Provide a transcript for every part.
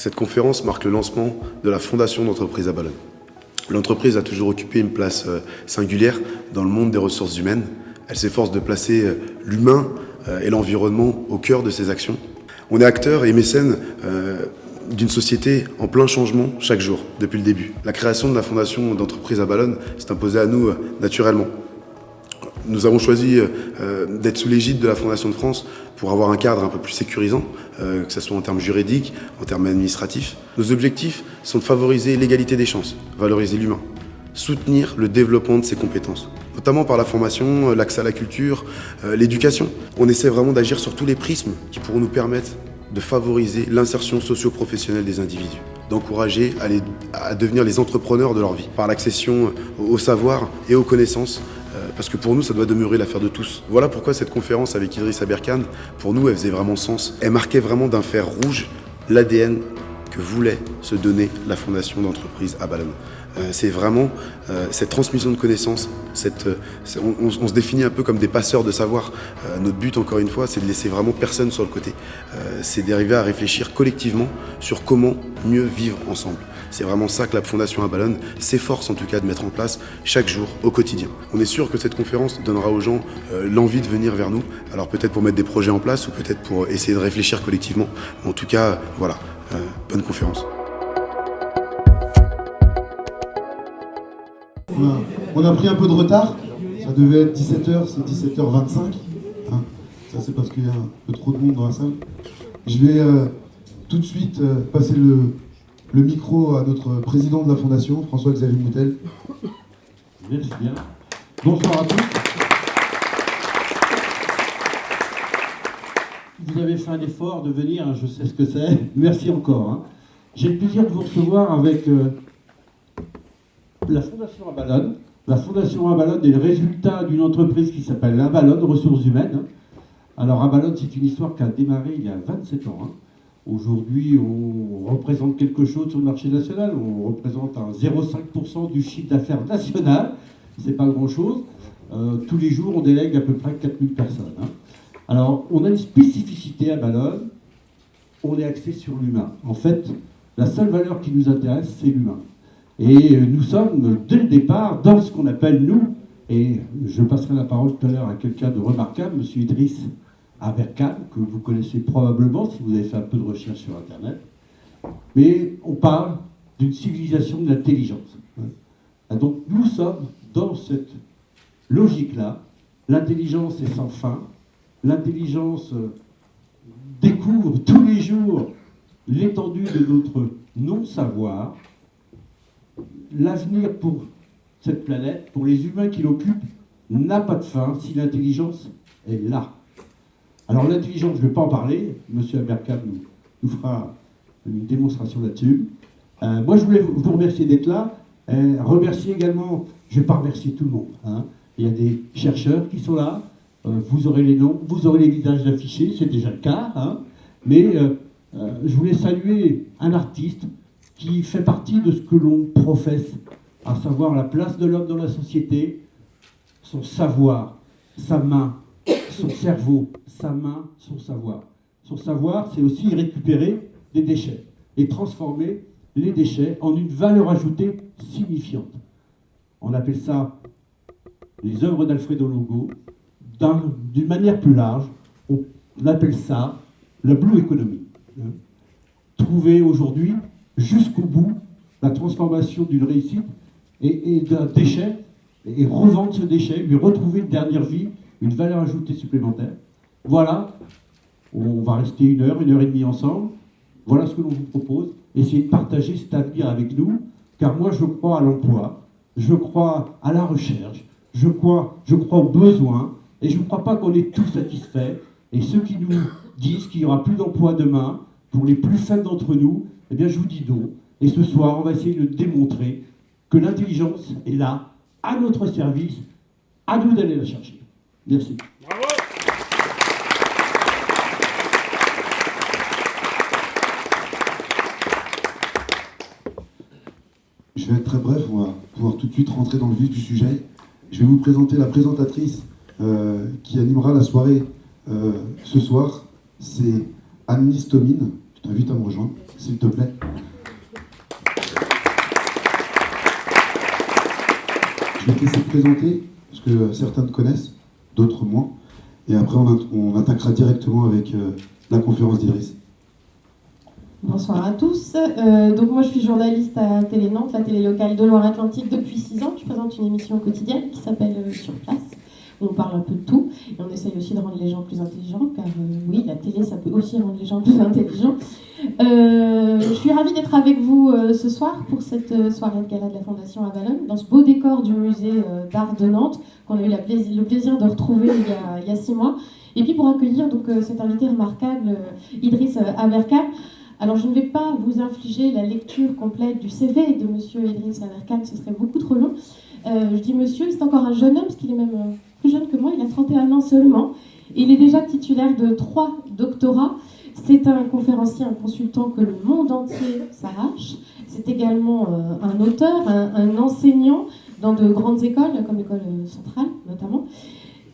Cette conférence marque le lancement de la fondation d'entreprise à Ballonne. L'entreprise a toujours occupé une place singulière dans le monde des ressources humaines. Elle s'efforce de placer l'humain et l'environnement au cœur de ses actions. On est acteur et mécène d'une société en plein changement chaque jour, depuis le début. La création de la fondation d'entreprise à Ballonne s'est imposée à nous naturellement. Nous avons choisi d'être sous l'égide de la Fondation de France pour avoir un cadre un peu plus sécurisant, que ce soit en termes juridiques, en termes administratifs. Nos objectifs sont de favoriser l'égalité des chances, valoriser l'humain, soutenir le développement de ses compétences, notamment par la formation, l'accès à la culture, l'éducation. On essaie vraiment d'agir sur tous les prismes qui pourront nous permettre de favoriser l'insertion socio-professionnelle des individus, d'encourager à devenir les entrepreneurs de leur vie, par l'accession au savoir et aux connaissances, parce que pour nous, ça doit demeurer l'affaire de tous. Voilà pourquoi cette conférence avec Idriss Aberkane, pour nous, elle faisait vraiment sens. Elle marquait vraiment d'un fer rouge l'ADN que voulait se donner la fondation d'entreprise à Ballonne. C'est vraiment cette transmission de connaissances, on se définit un peu comme des passeurs de savoir. Notre but, encore une fois, c'est de laisser vraiment personne sur le côté. C'est d'arriver à réfléchir collectivement sur comment mieux vivre ensemble. C'est vraiment ça que la Fondation à Ballonne s'efforce en tout cas de mettre en place chaque jour, au quotidien. On est sûr que cette conférence donnera aux gens l'envie de venir vers nous, alors peut-être pour mettre des projets en place ou peut-être pour essayer de réfléchir collectivement. Mais en tout cas, voilà, bonne conférence. On a pris un peu de retard, ça devait être 17h, c'est 17h25. Ça c'est parce qu'il y a un peu trop de monde dans la salle. Je vais tout de suite passer le micro à notre président de la Fondation, François-Xavier Moutel. Merci bien. Bonsoir à tous. Vous avez fait un effort de venir, je sais ce que c'est. Merci encore. J'ai le plaisir de vous recevoir avec la Fondation à Ballonne. La Fondation à Ballonne est le résultat d'une entreprise qui s'appelle à Ballonne Ressources Humaines. Alors à Ballonne, c'est une histoire qui a démarré il y a 27 ans. Aujourd'hui, on représente quelque chose sur le marché national. On représente un 0,5% du chiffre d'affaires national. C'est pas grand-chose. Tous les jours, on délègue à peu près 4000 personnes. Alors, on a une spécificité à Ballonne. On est axé sur l'humain. En fait, la seule valeur qui nous intéresse, c'est l'humain. Et nous sommes, dès le départ, dans ce qu'on appelle, nous, et je passerai la parole tout à l'heure à quelqu'un de remarquable, M. Idriss Aberkane, que vous connaissez probablement si vous avez fait un peu de recherche sur Internet. Mais on parle d'une civilisation de l'intelligence. Donc nous sommes dans cette logique-là. L'intelligence est sans fin. L'intelligence découvre tous les jours l'étendue de notre non-savoir. L'avenir pour cette planète, pour les humains qui l'occupent, n'a pas de fin si l'intelligence est là. Alors l'intelligence, je ne vais pas en parler, M. Aberkane nous fera une démonstration là-dessus. Moi, je voulais vous remercier d'être là. Remercier également, je ne vais pas remercier tout le monde. Il y a des chercheurs qui sont là, vous aurez les noms, vous aurez les visages affichés, c'est déjà le cas. Mais je voulais saluer un artiste qui fait partie de ce que l'on professe, à savoir la place de l'homme dans la société, son savoir, sa main, son cerveau, sa main, son savoir. Son savoir, c'est aussi récupérer des déchets et transformer les déchets en une valeur ajoutée signifiante. On appelle ça les œuvres d'Alfredo Longo. D'une manière plus large, on appelle ça la Blue Economy. Trouver aujourd'hui, jusqu'au bout, la transformation d'une réussite et d'un déchet, et revendre ce déchet, lui retrouver une dernière vie, une valeur ajoutée supplémentaire. Voilà, on va rester 1 heure, 1 heure et demie ensemble. Voilà ce que l'on vous propose. Essayez de partager cet avenir avec nous, car moi je crois à l'emploi, je crois à la recherche, je crois aux besoins, et je ne crois pas qu'on est tous satisfaits. Et ceux qui nous disent qu'il n'y aura plus d'emploi demain, pour les plus faibles d'entre nous, eh bien je vous dis non. Et ce soir, on va essayer de démontrer que l'intelligence est là, à notre service, à nous d'aller la chercher. Merci. Bravo. Je vais être très bref, on va pouvoir tout de suite rentrer dans le vif du sujet. Je vais vous présenter la présentatrice qui animera la soirée ce soir. C'est Anne-Lise Thomine, je t'invite à me rejoindre, s'il te plaît. Je vais te laisser te présenter, parce que certains te connaissent, d'autres moins. Et après, on attaquera directement avec la conférence d'Idriss. Bonsoir à tous. Donc moi je suis journaliste à Télé Nantes, la télé locale de Loire-Atlantique depuis 6 ans. Je présente une émission quotidienne qui s'appelle Sur Place, où on parle un peu de tout. Et on essaye aussi de rendre les gens plus intelligents, car oui, la télé ça peut aussi rendre les gens plus intelligents. Je suis ravie d'être avec vous ce soir pour cette soirée de gala de la Fondation Avalon, dans ce beau décor du musée d'art de Nantes, qu'on a eu le plaisir de retrouver il y a 6 mois. Et puis pour accueillir donc, cet invité remarquable, Idriss Aberkane. Alors je ne vais pas vous infliger la lecture complète du CV de monsieur Idriss Aberkane, ce serait beaucoup trop long. Je dis monsieur, c'est encore un jeune homme, parce qu'il est même plus jeune que moi, il a 31 ans seulement. Il est déjà titulaire de 3 doctorats. C'est un conférencier, un consultant que le monde entier s'arrache. C'est également un auteur, un enseignant dans de grandes écoles, comme l'école centrale notamment.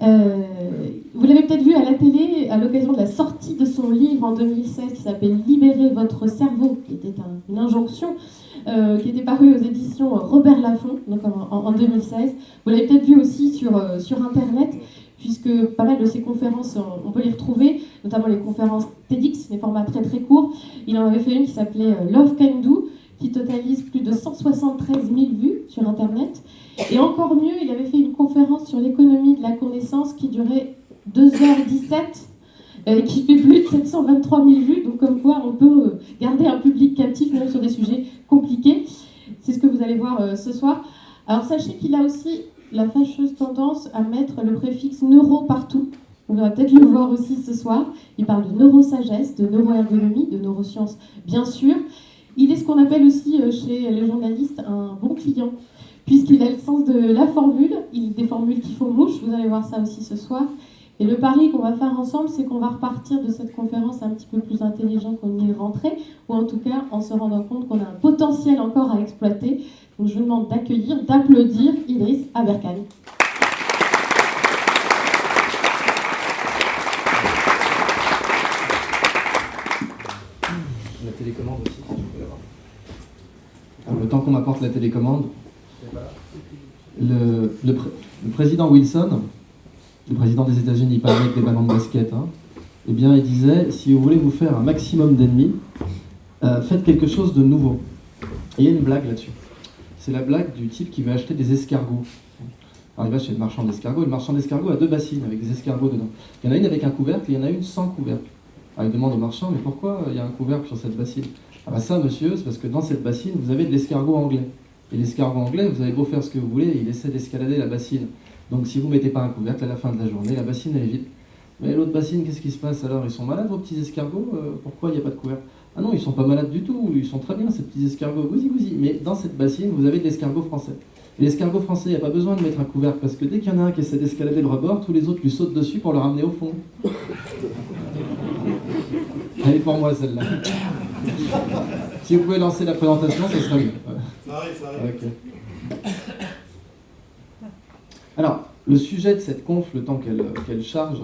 Vous l'avez peut-être vu à la télé à l'occasion de la sortie de son livre en 2016 qui s'appelle « Libérer votre cerveau », qui était une injonction, qui était paru aux éditions Robert Laffont, donc en 2016. Vous l'avez peut-être vu aussi sur Internet, puisque pas mal de ses conférences, on peut les retrouver, notamment les conférences TEDx, des formats très très courts. Il en avait fait une qui s'appelait « Love Can Do », qui totalise plus de 173 000 vues sur Internet. Et encore mieux, il avait fait une conférence sur l'économie de la connaissance qui durait 2h17, qui fait plus de 723 000 vues. Donc comme quoi, on peut garder un public captif même sur des sujets compliqués. C'est ce que vous allez voir ce soir. Alors sachez qu'il a aussi la fâcheuse tendance à mettre le préfixe neuro partout. On va peut-être le voir aussi ce soir. Il parle de neurosagesse, de neuroergonomie, de neurosciences, bien sûr. Il est ce qu'on appelle aussi chez les journalistes un bon client, puisqu'il a le sens de la formule, il des formules qui font mouche, vous allez voir ça aussi ce soir. Et le pari qu'on va faire ensemble, c'est qu'on va repartir de cette conférence un petit peu plus intelligent qu'on y est rentré, ou en tout cas en se rendant compte qu'on a un potentiel encore à exploiter. Donc je vous demande d'accueillir, d'applaudir Idriss Aberkane. La télécommande aussi, si tu peux l'avoir. Alors, le temps qu'on m'apporte la télécommande, le président Wilson, le président des États-Unis, pas avec des ballons de basket, eh bien, il disait, si vous voulez vous faire un maximum d'ennemis, faites quelque chose de nouveau. Et il y a une blague là-dessus. C'est la blague du type qui veut acheter des escargots. Alors il va chez le marchand d'escargots, et le marchand d'escargots a 2 bassines avec des escargots dedans. Il y en a une avec un couvercle et il y en a une sans couvercle. Alors il demande au marchand, mais pourquoi il y a un couvercle sur cette bassine? Ah bah ça monsieur, c'est parce que dans cette bassine, vous avez de l'escargot anglais. Et l'escargot anglais, vous avez beau faire ce que vous voulez, il essaie d'escalader la bassine. Donc si vous ne mettez pas un couvercle à la fin de la journée, la bassine elle est vide. Mais l'autre bassine, qu'est-ce qui se passe alors? Ils sont malades vos petits escargots? Pourquoi il n'y a pas de couvercle? Ah non, ils ne sont pas malades du tout, ils sont très bien ces petits escargots, gousi. Mais dans cette bassine, vous avez de l'escargot français. Et l'escargot français, il n'y a pas besoin de mettre un couvercle, parce que dès qu'il y en a un qui essaie d'escalader le rebord, tous les autres lui sautent dessus pour le ramener au fond. Elle est pour moi celle-là. Si vous pouvez lancer la présentation, ça serait mieux. Ça arrive. Okay. Alors, le sujet de cette conf, le temps qu'elle charge,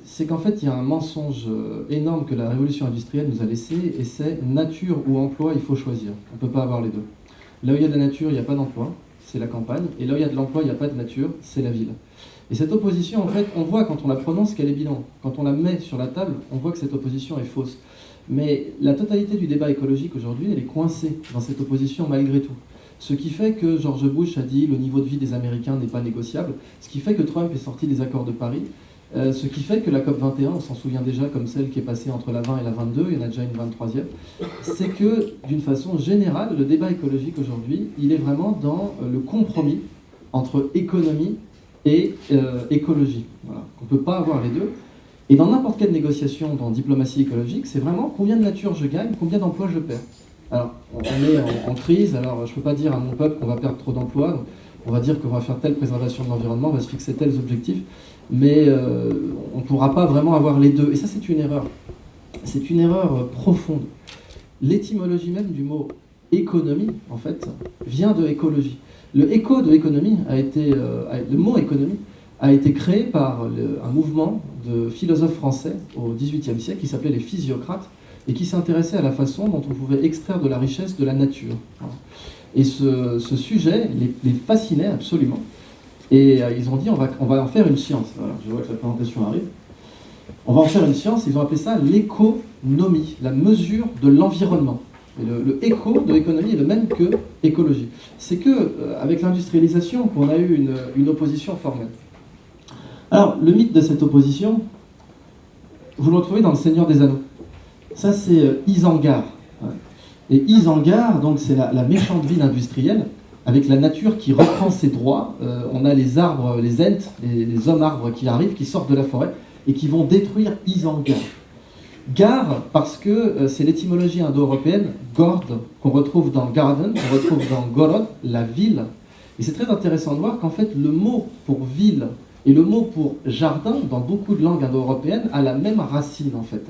c'est qu'en fait, il y a un mensonge énorme que la révolution industrielle nous a laissé, et c'est nature ou emploi, il faut choisir. On ne peut pas avoir les deux. Là où il y a de la nature, il n'y a pas d'emploi, c'est la campagne, et là où il y a de l'emploi, il n'y a pas de nature, c'est la ville. Et cette opposition, en fait, on voit quand on la prononce qu'elle est bidon. Quand on la met sur la table, on voit que cette opposition est fausse. Mais la totalité du débat écologique aujourd'hui, elle est coincée dans cette opposition malgré tout. Ce qui fait que George Bush a dit le niveau de vie des Américains n'est pas négociable, ce qui fait que Trump est sorti des accords de Paris, ce qui fait que la COP21, on s'en souvient déjà comme celle qui est passée entre la 20 et la 22, il y en a déjà une 23e, c'est que d'une façon générale, le débat écologique aujourd'hui, il est vraiment dans le compromis entre économie et écologie. Voilà. On ne peut pas avoir les deux. Et dans n'importe quelle négociation dans diplomatie écologique, c'est vraiment combien de nature je gagne, combien d'emplois je perds. Alors, on est en crise, alors je ne peux pas dire à mon peuple qu'on va perdre trop d'emplois, on va dire qu'on va faire telle préservation de l'environnement, on va se fixer tels objectifs, mais on ne pourra pas vraiment avoir les deux. Et ça, c'est une erreur. C'est une erreur profonde. L'étymologie même du mot économie, en fait, vient de écologie. Le écho de économie a été, le mot économie a été créé par un mouvement de philosophes français au XVIIIe siècle qui s'appelait les physiocrates et qui s'intéressait à la façon dont on pouvait extraire de la richesse de la nature. Et ce sujet les fascinait absolument. Et ils ont dit on va en faire une science. Voilà, je vois que la présentation arrive. On va en faire une science, ils ont appelé ça l'économie, la mesure de l'environnement. Et le éco de l'économie est le même que écologie. C'est que avec l'industrialisation qu'on a eu une opposition formelle. Alors, le mythe de cette opposition, vous le retrouvez dans Le Seigneur des Anneaux. Ça, c'est Isengard. Et Isengard, donc, c'est la méchante ville industrielle, avec la nature qui reprend ses droits. On a les arbres, les ents, les hommes arbres qui arrivent, qui sortent de la forêt, et qui vont détruire Isengard. Gar, parce que c'est l'étymologie indo-européenne, Gord, qu'on retrouve dans Garden, qu'on retrouve dans Gorod, la ville. Et c'est très intéressant de voir qu'en fait, le mot pour ville et le mot pour jardin, dans beaucoup de langues indo-européennes, a la même racine, en fait.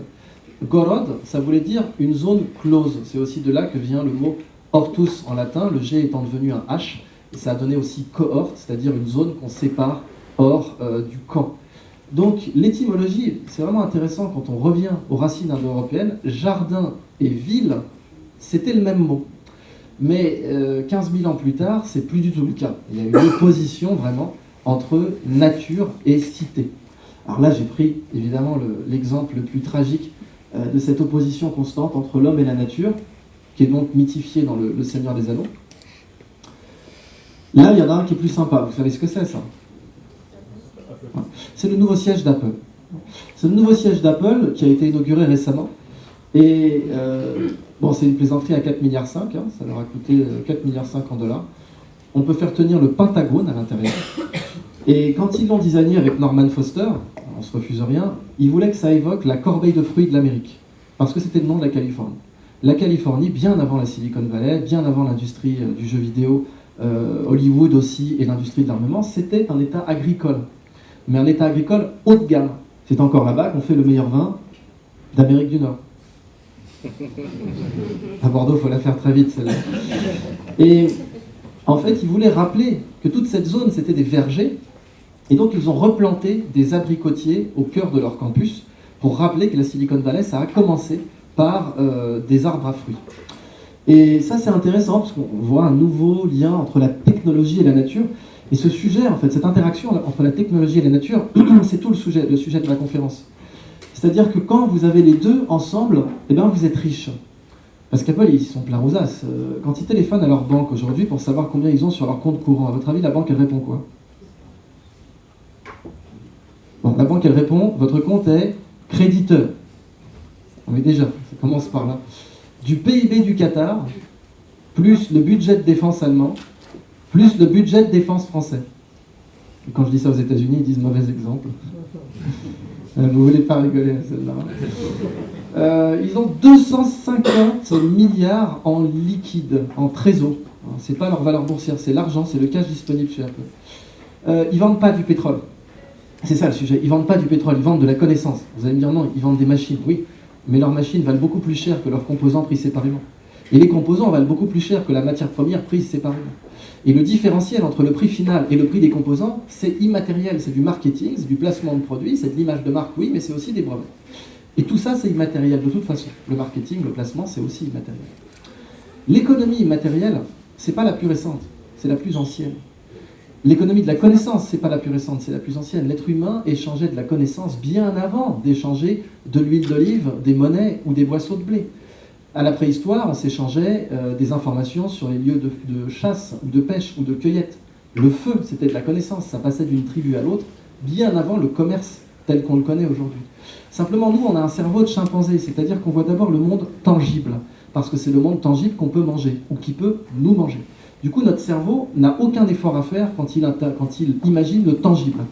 Gorod, ça voulait dire une zone close. C'est aussi de là que vient le mot hortus en latin, le G étant devenu un H. Et ça a donné aussi cohorte, c'est-à-dire une zone qu'on sépare hors du camp. Donc l'étymologie, c'est vraiment intéressant quand on revient aux racines indo-européennes. Jardin et ville, c'était le même mot. Mais 15 000 ans plus tard, c'est plus du tout le cas. Il y a une opposition vraiment entre nature et cité. Alors là, j'ai pris évidemment l'exemple le plus tragique de cette opposition constante entre l'homme et la nature, qui est donc mythifié dans le Seigneur des Anneaux. Là, il y en a un qui est plus sympa. Vous savez ce que c'est, ça ? C'est le nouveau siège d'Apple. C'est le nouveau siège d'Apple qui a été inauguré récemment. Et bon, c'est une plaisanterie à 4,5 milliards, ça leur a coûté 4,5 milliards en dollars. On peut faire tenir le Pentagone à l'intérieur. Et quand ils l'ont designé avec Norman Foster, on se refuse rien, ils voulaient que ça évoque la corbeille de fruits de l'Amérique. Parce que c'était le nom de la Californie. La Californie, bien avant la Silicon Valley, bien avant l'industrie du jeu vidéo, Hollywood aussi, et l'industrie de l'armement, c'était un État agricole. Mais un État agricole haut de gamme. C'est encore là-bas qu'on fait le meilleur vin d'Amérique du Nord. À Bordeaux, il faut la faire très vite, celle-là. Et en fait, ils voulaient rappeler que toute cette zone, c'était des vergers. Et donc, ils ont replanté des abricotiers au cœur de leur campus pour rappeler que la Silicon Valley, ça a commencé par des arbres à fruits. Et ça, c'est intéressant parce qu'on voit un nouveau lien entre la technologie et la nature. Et ce sujet, en fait, cette interaction entre la technologie et la nature, c'est tout le sujet de la conférence. C'est-à-dire que quand vous avez les deux ensemble, eh bien, vous êtes riche. Parce qu'Apple, ils sont pleins aux as. Quand ils téléphonent à leur banque aujourd'hui pour savoir combien ils ont sur leur compte courant, à votre avis, la banque, elle répond quoi ? Bon, la banque, elle répond, votre compte est créditeur. Mais déjà, ça commence par là. Du PIB du Qatar, plus le budget de défense allemand, plus le budget de défense français. Et quand je dis ça aux États-Unis, ils disent mauvais exemple. Vous voulez pas rigoler à celle-là. Ils ont 250 milliards en liquide, en trésor. C'est pas leur valeur boursière, c'est l'argent, c'est le cash disponible chez Apple. Ils vendent pas du pétrole. C'est ça le sujet. Ils vendent pas du pétrole, ils vendent de la connaissance. Vous allez me dire non, ils vendent des machines. Oui, mais leurs machines valent beaucoup plus cher que leurs composants pris séparément. Et les composants valent beaucoup plus cher que la matière première prise séparément. Et le différentiel entre le prix final et le prix des composants, c'est immatériel, c'est du marketing, c'est du placement de produits, c'est de l'image de marque, oui, mais c'est aussi des brevets. Et tout ça, c'est immatériel de toute façon. Le marketing, le placement, c'est aussi immatériel. L'économie immatérielle, c'est pas la plus récente, c'est la plus ancienne. L'économie de la connaissance, c'est pas la plus récente, c'est la plus ancienne. L'être humain échangeait de la connaissance bien avant d'échanger de l'huile d'olive, des monnaies ou des boisseaux de blé. À la préhistoire, on s'échangeait des informations sur les lieux de chasse, ou de pêche, ou de cueillette. Le feu, c'était de la connaissance, ça passait d'une tribu à l'autre, bien avant le commerce tel qu'on le connaît aujourd'hui. Simplement, nous, on a un cerveau de chimpanzé, c'est-à-dire qu'on voit d'abord le monde tangible, parce que c'est le monde tangible qu'on peut manger, ou qui peut nous manger. Du coup, notre cerveau n'a aucun effort à faire quand il imagine le tangible.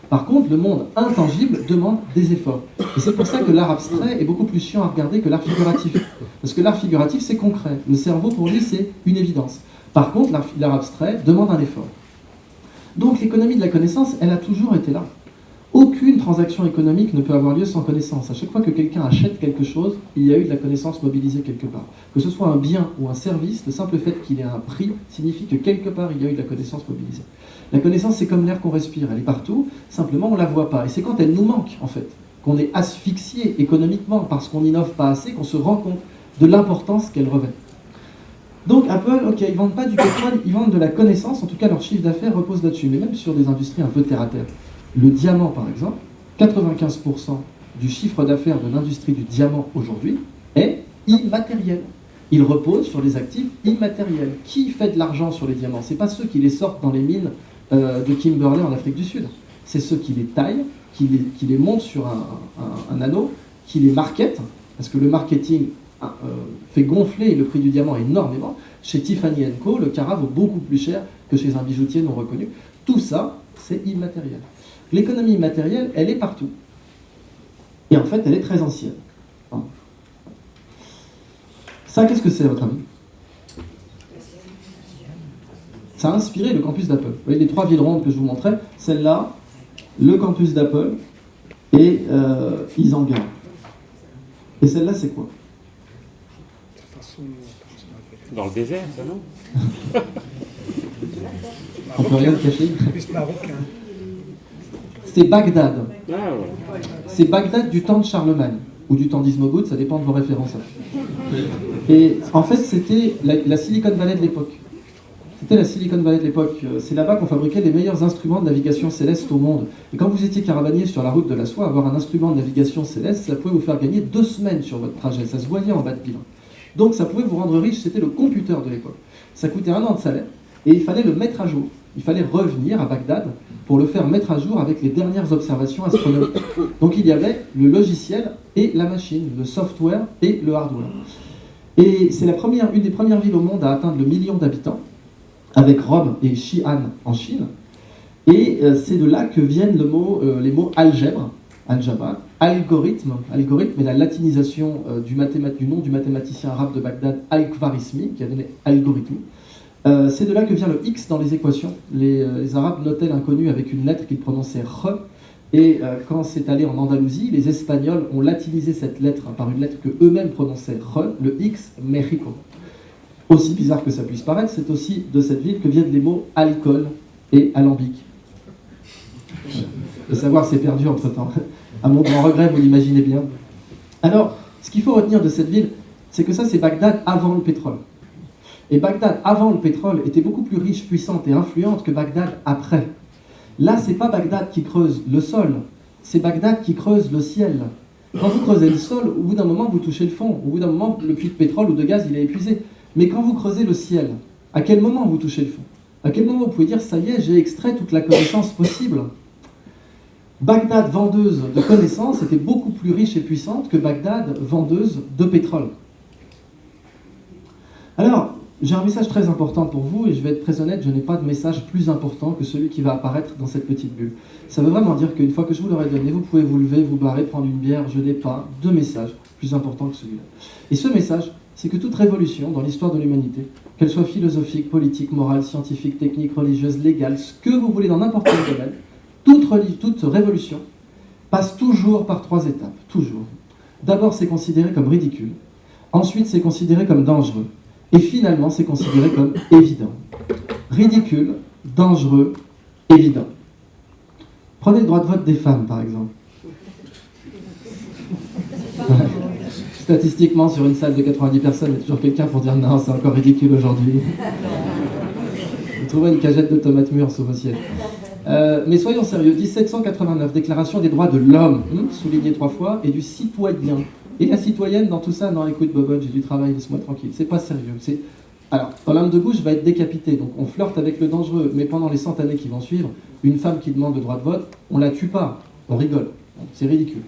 Par contre, le monde intangible demande des efforts. Et c'est pour ça que l'art abstrait est beaucoup plus chiant à regarder que l'art figuratif. Parce que l'art figuratif, c'est concret. Le cerveau, pour lui, c'est une évidence. Par contre, l'art abstrait demande un effort. Donc l'économie de la connaissance, elle a toujours été là. Aucune transaction économique ne peut avoir lieu sans connaissance. À chaque fois que quelqu'un achète quelque chose, il y a eu de la connaissance mobilisée quelque part. Que ce soit un bien ou un service, le simple fait qu'il ait un prix signifie que quelque part il y a eu de la connaissance mobilisée. La connaissance, c'est comme l'air qu'on respire, elle est partout, simplement on ne la voit pas. Et c'est quand elle nous manque, en fait, qu'on est asphyxié économiquement parce qu'on n'innove pas assez, qu'on se rend compte de l'importance qu'elle revêt. Donc Apple, ok, ils ne vendent pas du pétrole, ils vendent de la connaissance, en tout cas leur chiffre d'affaires repose là-dessus, mais même sur des industries un peu terre-à-terre. Le diamant, par exemple, 95% du chiffre d'affaires de l'industrie du diamant aujourd'hui est immatériel. Il repose sur des actifs immatériels. Qui fait de l'argent sur les diamants? Ce n'est pas ceux qui les sortent dans les mines de Kimberley en Afrique du Sud. C'est ceux qui les taillent, qui les montent sur un anneau, qui les marketent, parce que le marketing fait gonfler le prix du diamant énormément. Chez Tiffany & Co, le carat vaut beaucoup plus cher que chez un bijoutier non reconnu. Tout ça, c'est immatériel. L'économie immatérielle, elle est partout. Et en fait, elle est très ancienne. Ça, qu'est-ce que c'est, à votre avis? Ça a inspiré le campus d'Apple. Vous voyez les 3 villes rondes que je vous montrais, celle-là, le campus d'Apple et Isengard. Et celle-là, c'est quoi? Dans le désert, ça, non? On peut rien cacher. Plus marocain. C'est Bagdad. Ah, ouais. C'est Bagdad du temps de Charlemagne, ou du temps d'Ismogoud, ça dépend de vos références. Et en fait, c'était la Silicon Valley de l'époque. C'était la Silicon Valley de l'époque. C'est là-bas qu'on fabriquait les meilleurs instruments de navigation céleste au monde. Et quand vous étiez caravanier sur la route de la soie, avoir un instrument de navigation céleste, ça pouvait vous faire gagner 2 semaines sur votre trajet. Ça se voyait en bas de pile. Donc ça pouvait vous rendre riche, c'était le computer de l'époque. Ça coûtait 1 an de salaire, et il fallait le mettre à jour. Il fallait revenir à Bagdad pour le faire mettre à jour avec les dernières observations astronomiques. Donc il y avait le logiciel et la machine, le software et le hardware. Et c'est une des premières villes au monde à atteindre le 1 million d'habitants, avec Rome et Xi'an en Chine. Et c'est de là que viennent les mots algèbre, algebra, algorithme est la latinisation du nom du mathématicien arabe de Bagdad, Al-Khwarizmi, qui a donné algorithme. C'est de là que vient le X dans les équations. Les Arabes notaient l'inconnu avec une lettre qu'ils prononçaient R, et quand c'est allé en Andalousie, les Espagnols ont latinisé cette lettre par une lettre que eux-mêmes prononçaient R, le X, Mexico. Aussi bizarre que ça puisse paraître, c'est aussi de cette ville que viennent les mots alcool et alambic. Le savoir s'est perdu entre-temps. À mon grand regret, vous l'imaginez bien. Alors, ce qu'il faut retenir de cette ville, c'est que ça, c'est Bagdad avant le pétrole. Et Bagdad avant le pétrole était beaucoup plus riche, puissante et influente que Bagdad après. Là, c'est pas Bagdad qui creuse le sol, c'est Bagdad qui creuse le ciel. Quand vous creusez le sol, au bout d'un moment, vous touchez le fond. Au bout d'un moment, le puits de pétrole ou de gaz, il est épuisé. Mais quand vous creusez le ciel, à quel moment vous touchez le fond? À quel moment vous pouvez dire, ça y est, j'ai extrait toute la connaissance possible? Bagdad, vendeuse de connaissances, était beaucoup plus riche et puissante que Bagdad, vendeuse de pétrole. Alors, j'ai un message très important pour vous, et je vais être très honnête, je n'ai pas de message plus important que celui qui va apparaître dans cette petite bulle. Ça veut vraiment dire qu'une fois que je vous l'aurai donné, vous pouvez vous lever, vous barrer, prendre une bière, je n'ai pas de message plus important que celui-là. Et ce message, c'est que toute révolution dans l'histoire de l'humanité, qu'elle soit philosophique, politique, morale, scientifique, technique, religieuse, légale, ce que vous voulez dans n'importe quel domaine, toute révolution passe toujours par 3 étapes, toujours. D'abord, c'est considéré comme ridicule. Ensuite, c'est considéré comme dangereux. Et finalement, c'est considéré comme évident. Ridicule, dangereux, évident. Prenez le droit de vote des femmes, par exemple. Statistiquement, sur une salle de 90 personnes, il y a toujours quelqu'un pour dire non, c'est encore ridicule aujourd'hui. Vous trouverez une cagette de tomates mûres sous vos sièges. Mais soyons sérieux, 1789, Déclaration des droits de l'homme, souligné 3 fois, et du citoyen. Et la citoyenne dans tout ça, non, écoute Bobot, j'ai du travail, laisse-moi tranquille. C'est pas sérieux. Alors, Olympe de Gouges va être décapitée, donc on flirte avec le dangereux, mais pendant les 100 années qui vont suivre, une femme qui demande le droit de vote, on la tue pas, on rigole. C'est ridicule.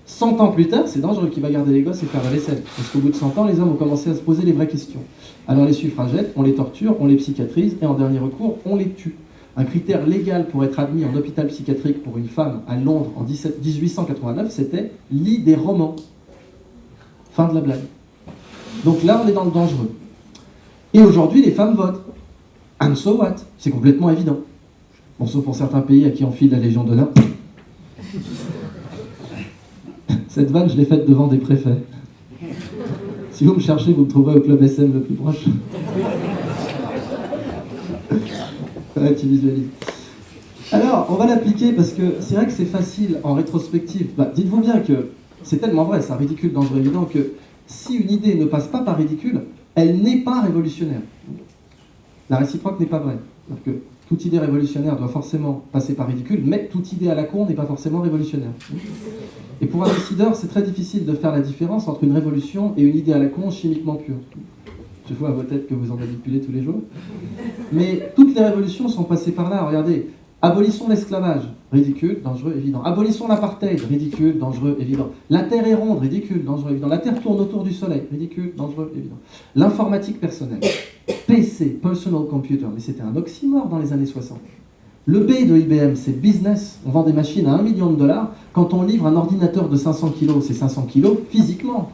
100 ans plus tard, c'est dangereux, qui va garder les gosses et faire la vaisselle. Parce qu'au bout de 100 ans, les hommes ont commencé à se poser les vraies questions. Alors les suffragettes, on les torture, on les psychiatrise, et en dernier recours, on les tue. Un critère légal pour être admis en hôpital psychiatrique pour une femme à Londres en 1889, c'était lit des romans. Fin de la blague. Donc là, on est dans le dangereux. Et aujourd'hui, les femmes votent. And so what? C'est complètement évident. Bon, sauf pour certains pays à qui on file la Légion d'honneur. Cette vanne, je l'ai faite devant des préfets. Si vous me cherchez, vous me trouverez au club SM le plus proche. Ouais, tu visualises. Alors, on va l'appliquer parce que c'est vrai que c'est facile en rétrospective. Dites-vous bien que c'est tellement vrai, ça, ridicule, dangereux, évident, que si une idée ne passe pas par ridicule, elle n'est pas révolutionnaire. La réciproque n'est pas vraie. C'est-à-dire que toute idée révolutionnaire doit forcément passer par ridicule, mais toute idée à la con n'est pas forcément révolutionnaire. Et pour un décideur, c'est très difficile de faire la différence entre une révolution et une idée à la con chimiquement pure. Je vois à vos têtes que vous en manipulez tous les jours. Mais toutes les révolutions sont passées par là. Regardez, abolissons l'esclavage, ridicule, dangereux, évident. Abolissons l'apartheid, ridicule, dangereux, évident. La Terre est ronde, ridicule, dangereux, évident. La Terre tourne autour du Soleil, ridicule, dangereux, évident. L'informatique personnelle, PC, Personal Computer, mais c'était un oxymore dans les années 60. Le B de IBM, c'est business. On vend des machines à $1 million. Quand on livre un ordinateur de 500 kg, c'est 500 kg physiquement.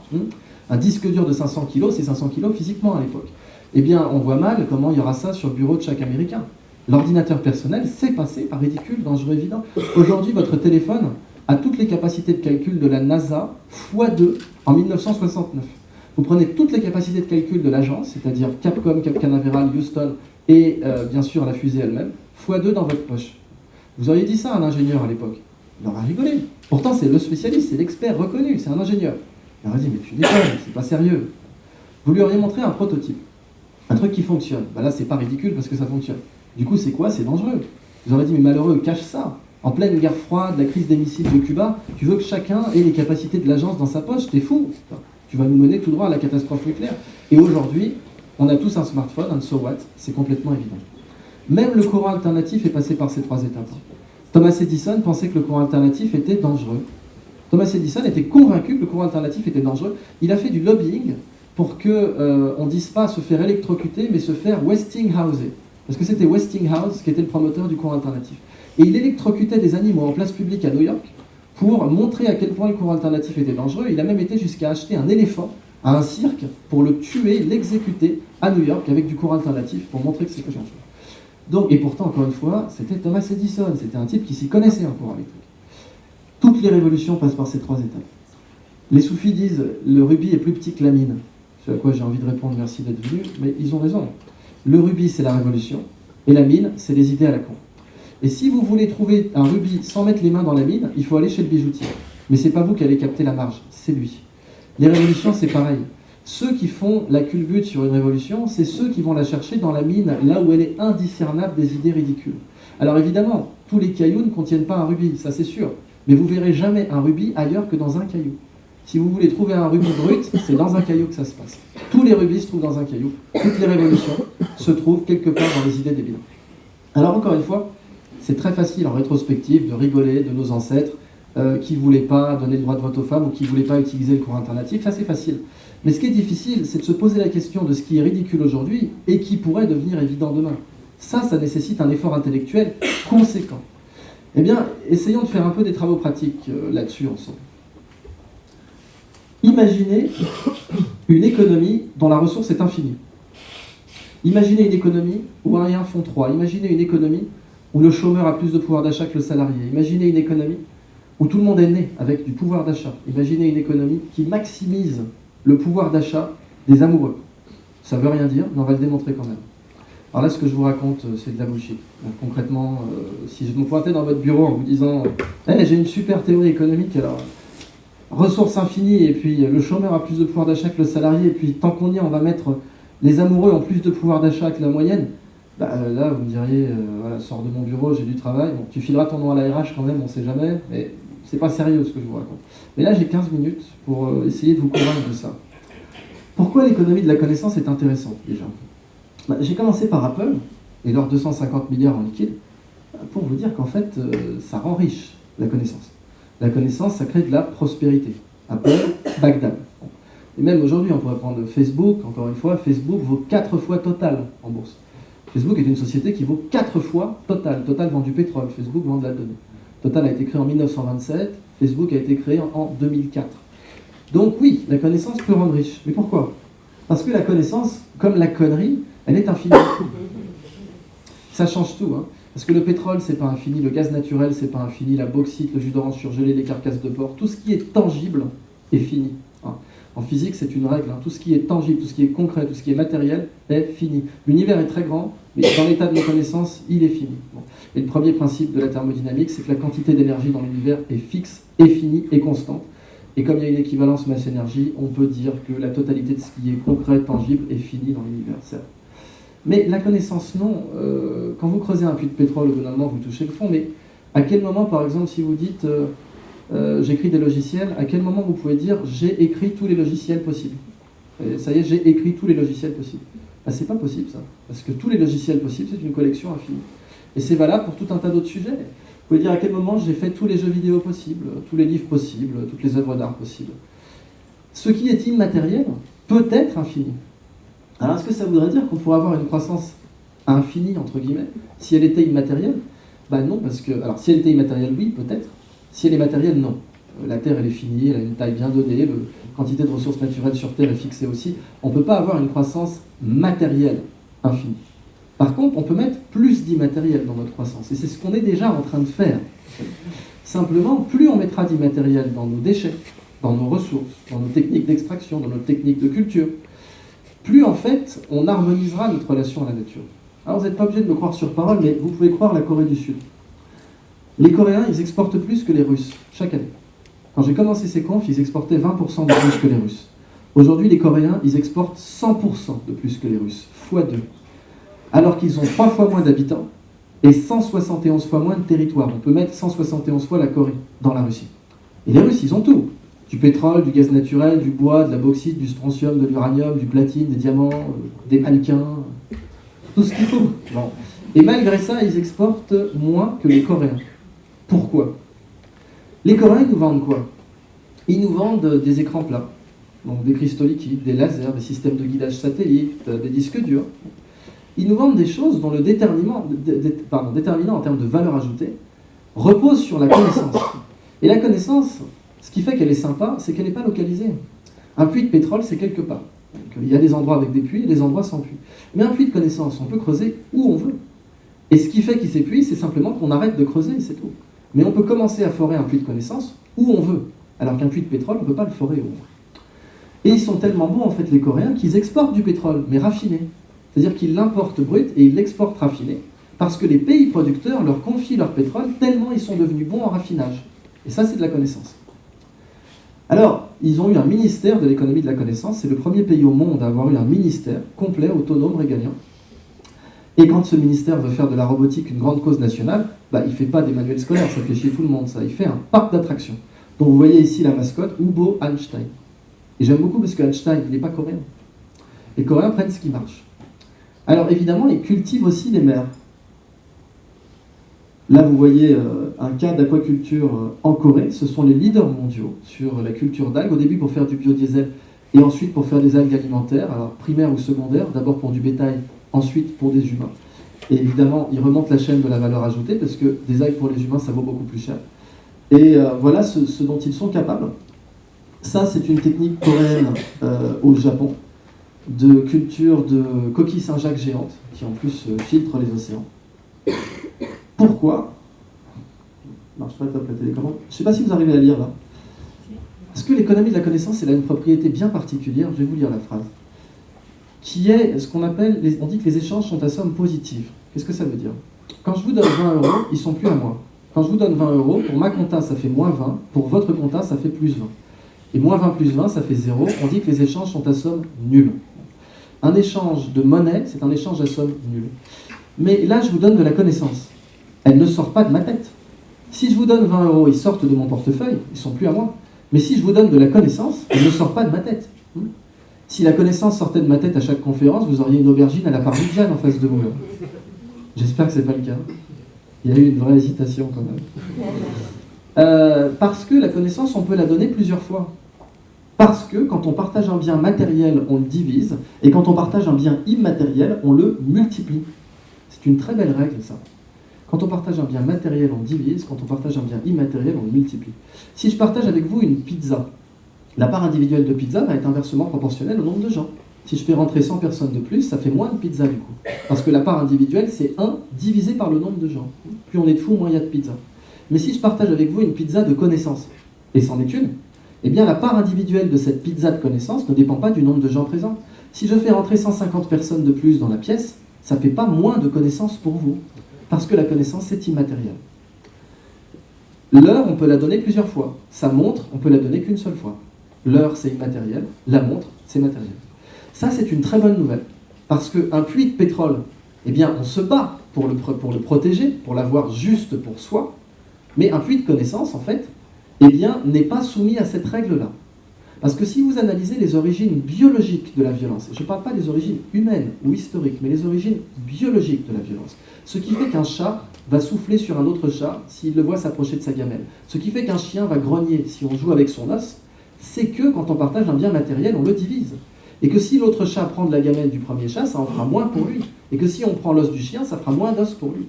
Un disque dur de 500 kg, c'est 500 kg physiquement à l'époque. Eh bien, on voit mal comment il y aura ça sur le bureau de chaque Américain. L'ordinateur personnel, c'est passé par ridicule, dangereux, évident. Aujourd'hui, votre téléphone a toutes les capacités de calcul de la NASA x2 en 1969. Vous prenez toutes les capacités de calcul de l'agence, c'est-à-dire Capcom, Cap Canaveral, Houston et bien sûr la fusée elle-même, x2 dans votre poche. Vous auriez dit ça à un ingénieur à l'époque. Il aurait rigolé. Pourtant, c'est le spécialiste, c'est l'expert reconnu, c'est un ingénieur. Il aurait dit, mais tu déconnes, c'est pas sérieux. Vous lui auriez montré un prototype, un truc qui fonctionne. Là, c'est pas ridicule parce que ça fonctionne. Du coup, c'est quoi? C'est dangereux. Vous aurez dit, mais malheureux, cache ça. En pleine guerre froide, la crise des missiles de Cuba, tu veux que chacun ait les capacités de l'agence dans sa poche? T'es fou. Tu vas nous mener tout droit à la catastrophe nucléaire. Et aujourd'hui, on a tous un smartphone, un so what, c'est complètement évident. Même le courant alternatif est passé par ces 3 étapes. Thomas Edison pensait que le courant alternatif était dangereux. Thomas Edison était convaincu que le courant alternatif était dangereux. Il a fait du lobbying pour qu'on ne dise pas se faire électrocuter, mais se faire Westinghouser. Parce que c'était Westinghouse qui était le promoteur du courant alternatif. Et il électrocutait des animaux en place publique à New York pour montrer à quel point le courant alternatif était dangereux. Il a même été jusqu'à acheter un éléphant à un cirque pour le tuer, l'exécuter à New York avec du courant alternatif pour montrer que c'était dangereux. Donc, et pourtant, encore une fois, c'était Thomas Edison. C'était un type qui s'y connaissait en courant électrique. Toutes les révolutions passent par ces 3 étapes. Les soufis disent le rubis est plus petit que la mine. Ce à quoi j'ai envie de répondre merci d'être venu, mais ils ont raison. Le rubis, c'est la révolution, et la mine, c'est les idées à la con. Et si vous voulez trouver un rubis sans mettre les mains dans la mine, il faut aller chez le bijoutier. Mais c'est pas vous qui allez capter la marge, c'est lui. Les révolutions, c'est pareil. Ceux qui font la culbute sur une révolution, c'est ceux qui vont la chercher dans la mine, là où elle est indiscernable des idées ridicules. Alors évidemment, tous les cailloux ne contiennent pas un rubis, ça c'est sûr. Mais vous verrez jamais un rubis ailleurs que dans un caillou. Si vous voulez trouver un rubis brut, c'est dans un caillou que ça se passe. Tous les rubis se trouvent dans un caillou. Toutes les révolutions se trouvent quelque part dans les idées débiles. Alors encore une fois, c'est très facile en rétrospective de rigoler de nos ancêtres qui ne voulaient pas donner le droit de vote aux femmes ou qui ne voulaient pas utiliser le courant alternatif. Ça c'est facile. Mais ce qui est difficile, c'est de se poser la question de ce qui est ridicule aujourd'hui et qui pourrait devenir évident demain. Ça nécessite un effort intellectuel conséquent. Eh bien, essayons de faire un peu des travaux pratiques là-dessus ensemble. Imaginez une économie dont la ressource est infinie. Imaginez une économie où 1 et 1 font 3. Imaginez une économie où le chômeur a plus de pouvoir d'achat que le salarié. Imaginez une économie où tout le monde est né avec du pouvoir d'achat. Imaginez une économie qui maximise le pouvoir d'achat des amoureux. Ça ne veut rien dire, mais on va le démontrer quand même. Alors là, ce que je vous raconte, c'est de la bullshit. Donc, concrètement, si je me pointais dans votre bureau en vous disant hey, j'ai une super théorie économique, alors ressources infinies, et puis le chômeur a plus de pouvoir d'achat que le salarié, et puis tant qu'on y est, on va mettre les amoureux ont plus de pouvoir d'achat que la moyenne, là, vous me diriez, voilà, sors de mon bureau, j'ai du travail, bon, tu fileras ton nom à la RH quand même, on ne sait jamais, mais c'est pas sérieux ce que je vous raconte. Mais là, j'ai 15 minutes pour essayer de vous convaincre de ça. Pourquoi l'économie de la connaissance est intéressante, déjà ? J'ai commencé par Apple, et leurs 250 milliards en liquide, pour vous dire qu'en fait, ça rend riche, la connaissance. La connaissance, ça crée de la prospérité. Apple, Bagdad. Et même aujourd'hui, on pourrait prendre Facebook, encore une fois, Facebook vaut 4 fois Total en bourse. Facebook est une société qui vaut 4 fois Total. Total vend du pétrole, Facebook vend de la donnée. Total a été créé en 1927, Facebook a été créé en 2004. Donc oui, la connaissance peut rendre riche. Mais pourquoi ? Parce que la connaissance, comme la connerie, elle est infinie. Ça change tout. Parce que le pétrole, c'est pas infini, le gaz naturel, c'est pas infini, la bauxite, le jus d'orange surgelé, les carcasses de porc, tout ce qui est tangible est fini. Hein. En physique, c'est une règle, hein. Tout ce qui est tangible, tout ce qui est concret, tout ce qui est matériel est fini. L'univers est très grand, mais dans l'état de nos connaissances, il est fini. Bon. Et le premier principe de la thermodynamique, c'est que la quantité d'énergie dans l'univers est fixe, est finie et constante. Et comme il y a une équivalence masse-énergie, on peut dire que la totalité de ce qui est concret, tangible, est fini dans l'univers, certes. Mais la connaissance, non. Quand vous creusez un puits de pétrole, au bout d'un moment, vous touchez le fond, mais à quel moment, par exemple, si vous dites j'écris des logiciels, à quel moment vous pouvez dire j'ai écrit tous les logiciels possibles? Et ça y est, j'ai écrit tous les logiciels possibles. Ben, c'est pas possible, ça. Parce que tous les logiciels possibles, c'est une collection infinie. Et c'est valable pour tout un tas d'autres sujets. Vous pouvez dire à quel moment j'ai fait tous les jeux vidéo possibles, tous les livres possibles, toutes les œuvres d'art possibles. Ce qui est immatériel peut être infini. Alors, est-ce que ça voudrait dire qu'on pourrait avoir une croissance infinie, entre guillemets, si elle était immatérielle? Ben non, parce que... Alors, si elle était immatérielle, oui, peut-être. Si elle est matérielle, non. La Terre, elle est finie, elle a une taille bien donnée, la quantité de ressources naturelles sur Terre est fixée aussi. On ne peut pas avoir une croissance matérielle infinie. Par contre, on peut mettre plus d'immatériel dans notre croissance. Et c'est ce qu'on est déjà en train de faire. Simplement, plus on mettra d'immatériel dans nos déchets, dans nos ressources, dans nos techniques d'extraction, dans nos techniques de culture, plus en fait on harmonisera notre relation à la nature. Alors vous n'êtes pas obligé de me croire sur parole, mais vous pouvez croire la Corée du Sud. Les Coréens, ils exportent plus que les Russes, chaque année. Quand j'ai commencé ces confs, ils exportaient 20% de plus que les Russes. Aujourd'hui, les Coréens, ils exportent 100% de plus que les Russes, x2. Alors qu'ils ont 3 fois moins d'habitants et 171 fois moins de territoire. On peut mettre 171 fois la Corée dans la Russie. Et les Russes, ils ont tout. Du pétrole, du gaz naturel, du bois, de la bauxite, du strontium, de l'uranium, du platine, des diamants, des mannequins, tout ce qu'il faut. Bon. Et malgré ça, ils exportent moins que les Coréens. Pourquoi? Les Coréens, ils nous vendent quoi? Ils nous vendent des écrans plats, donc des cristaux liquides, des lasers, des systèmes de guidage satellite, des disques durs. Ils nous vendent des choses dont le déterminant en termes de valeur ajoutée repose sur la connaissance. Et la connaissance, ce qui fait qu'elle est sympa, c'est qu'elle n'est pas localisée. Un puits de pétrole, c'est quelque part. Donc, il y a des endroits avec des puits et des endroits sans puits. Mais un puits de connaissance, on peut creuser où on veut. Et ce qui fait qu'il s'épuise, c'est simplement qu'on arrête de creuser, c'est tout. Mais on peut commencer à forer un puits de connaissance où on veut. Alors qu'un puits de pétrole, on ne peut pas le forer où on veut. Et ils sont tellement bons, en fait, les Coréens, qu'ils exportent du pétrole, mais raffiné. C'est-à-dire qu'ils l'importent brut et ils l'exportent raffiné. Parce que les pays producteurs leur confient leur pétrole tellement ils sont devenus bons en raffinage. Et ça, c'est de la connaissance. Alors, ils ont eu un ministère de l'économie de la connaissance. C'est le premier pays au monde à avoir eu un ministère complet, autonome, régalien. Et quand ce ministère veut faire de la robotique une grande cause nationale, il ne fait pas des manuels scolaires, ça fait chier tout le monde, ça. Il fait un parc d'attractions. Donc vous voyez ici la mascotte, Hubo Einstein. Et j'aime beaucoup parce que Einstein, il n'est pas coréen. Les Coréens prennent ce qui marche. Alors évidemment, ils cultivent aussi les mers. Là, vous voyez un cas d'aquaculture en Corée. Ce sont les leaders mondiaux sur la culture d'algues, au début pour faire du biodiesel et ensuite pour faire des algues alimentaires, alors primaires ou secondaires, d'abord pour du bétail, ensuite pour des humains. Et évidemment, ils remontent la chaîne de la valeur ajoutée parce que des algues pour les humains, ça vaut beaucoup plus cher. Et voilà ce dont ils sont capables. Ça, c'est une technique coréenne au Japon, de culture de coquilles Saint-Jacques géantes, qui en plus filtrent les océans. Pourquoi? Non, je ne sais pas la télécommande. Je ne sais pas si vous arrivez à lire là. Parce que l'économie de la connaissance, elle a une propriété bien particulière, je vais vous lire la phrase, qui est ce qu'on appelle, on dit que les échanges sont à somme positive. Qu'est-ce que ça veut dire? Quand je vous donne 20 €, ils ne sont plus à moi. Quand je vous donne 20 €, pour ma compta, ça fait moins 20, pour votre compta, ça fait plus 20. Et moins 20 plus 20, ça fait 0. On dit que les échanges sont à somme nulle. Un échange de monnaie, c'est un échange à somme nulle. Mais là, je vous donne de la connaissance. Elle ne sort pas de ma tête. Si je vous donne 20 €, ils sortent de mon portefeuille, ils ne sont plus à moi. Mais si je vous donne de la connaissance, elle ne sort pas de ma tête. Si la connaissance sortait de ma tête à chaque conférence, vous auriez une aubergine à la parmigiane en face de vous. J'espère que ce n'est pas le cas. Il y a eu une vraie hésitation quand même. Parce que la connaissance, on peut la donner plusieurs fois. Parce que quand on partage un bien matériel, on le divise, et quand on partage un bien immatériel, on le multiplie. C'est une très belle règle, ça. Quand on partage un bien matériel, on divise, quand on partage un bien immatériel, on le multiplie. Si je partage avec vous une pizza, la part individuelle de pizza va être inversement proportionnelle au nombre de gens. Si je fais rentrer 100 personnes de plus, ça fait moins de pizza du coup. Parce que la part individuelle, c'est 1 divisé par le nombre de gens. Plus on est de fous, moins il y a de pizza. Mais si je partage avec vous une pizza de connaissances, et c'en est une, eh bien la part individuelle de cette pizza de connaissances ne dépend pas du nombre de gens présents. Si je fais rentrer 150 personnes de plus dans la pièce, ça ne fait pas moins de connaissances pour vous. Parce que la connaissance, c'est immatériel. L'heure, on peut la donner plusieurs fois. Sa montre, on peut la donner qu'une seule fois. L'heure, c'est immatériel. La montre, c'est matériel. Ça, c'est une très bonne nouvelle. Parce qu'un puits de pétrole, eh bien, on se bat pour le protéger, pour l'avoir juste pour soi. Mais un puits de connaissances, en fait, eh bien, n'est pas soumis à cette règle-là. Parce que si vous analysez les origines biologiques de la violence, je ne parle pas des origines humaines ou historiques, mais les origines biologiques de la violence, ce qui fait qu'un chat va souffler sur un autre chat s'il le voit s'approcher de sa gamelle, ce qui fait qu'un chien va grogner si on joue avec son os, c'est que quand on partage un bien matériel, on le divise. Et que si l'autre chat prend de la gamelle du premier chat, ça en fera moins pour lui. Et que si on prend l'os du chien, ça fera moins d'os pour lui.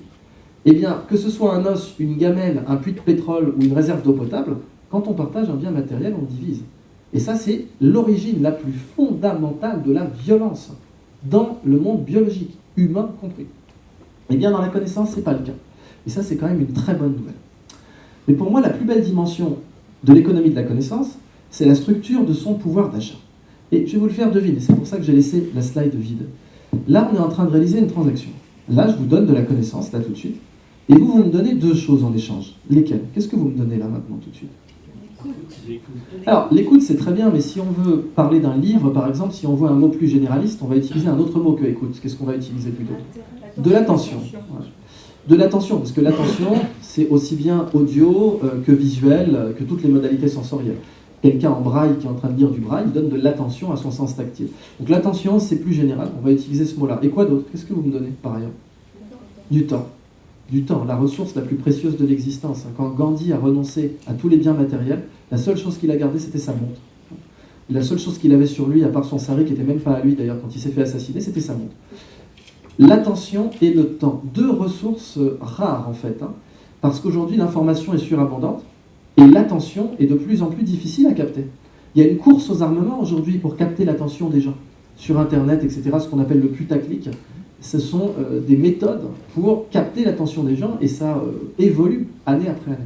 Eh bien, que ce soit un os, une gamelle, un puits de pétrole ou une réserve d'eau potable, quand on partage un bien matériel, on le divise. Et ça, c'est l'origine la plus fondamentale de la violence dans le monde biologique, humain compris. Eh bien, dans la connaissance, ce n'est pas le cas. Et ça, c'est quand même une très bonne nouvelle. Mais pour moi, la plus belle dimension de l'économie de la connaissance, c'est la structure de son pouvoir d'achat. Et je vais vous le faire deviner, c'est pour ça que j'ai laissé la slide vide. Là, on est en train de réaliser une transaction. Là, je vous donne de la connaissance, là tout de suite. Et vous me donnez deux choses en échange. Lesquelles? Qu'est-ce que vous me donnez là maintenant tout de suite? Alors, l'écoute, c'est très bien, mais si on veut parler d'un livre, par exemple, si on veut un mot plus généraliste, on va utiliser un autre mot que écoute. Qu'est-ce qu'on va utiliser plutôt? De l'attention. Ouais. De l'attention, parce que l'attention, c'est aussi bien audio que visuel, que toutes les modalités sensorielles. Quelqu'un en braille qui est en train de lire du braille, il donne de l'attention à son sens tactile. Donc l'attention, c'est plus général, on va utiliser ce mot-là. Et quoi d'autre? Qu'est-ce que vous me donnez par ailleurs? Du temps. Du temps, la ressource la plus précieuse de l'existence. Quand Gandhi a renoncé à tous les biens matériels, la seule chose qu'il a gardée, c'était sa montre. La seule chose qu'il avait sur lui, à part son sari, qui n'était même pas à lui d'ailleurs quand il s'est fait assassiner, c'était sa montre. L'attention et le temps, deux ressources rares en fait, parce qu'aujourd'hui l'information est surabondante et l'attention est de plus en plus difficile à capter. Il y a une course aux armements aujourd'hui pour capter l'attention des gens, sur Internet, etc., ce qu'on appelle le putaclic. Ce sont des méthodes pour capter l'attention des gens et ça évolue année après année.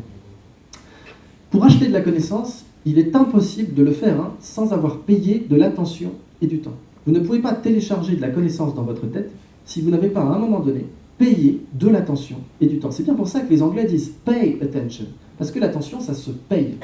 Pour acheter de la connaissance, il est impossible de le faire sans avoir payé de l'attention et du temps. Vous ne pouvez pas télécharger de la connaissance dans votre tête si vous n'avez pas à un moment donné payé de l'attention et du temps. C'est bien pour ça que les Anglais disent « pay attention », parce que l'attention, ça se paye.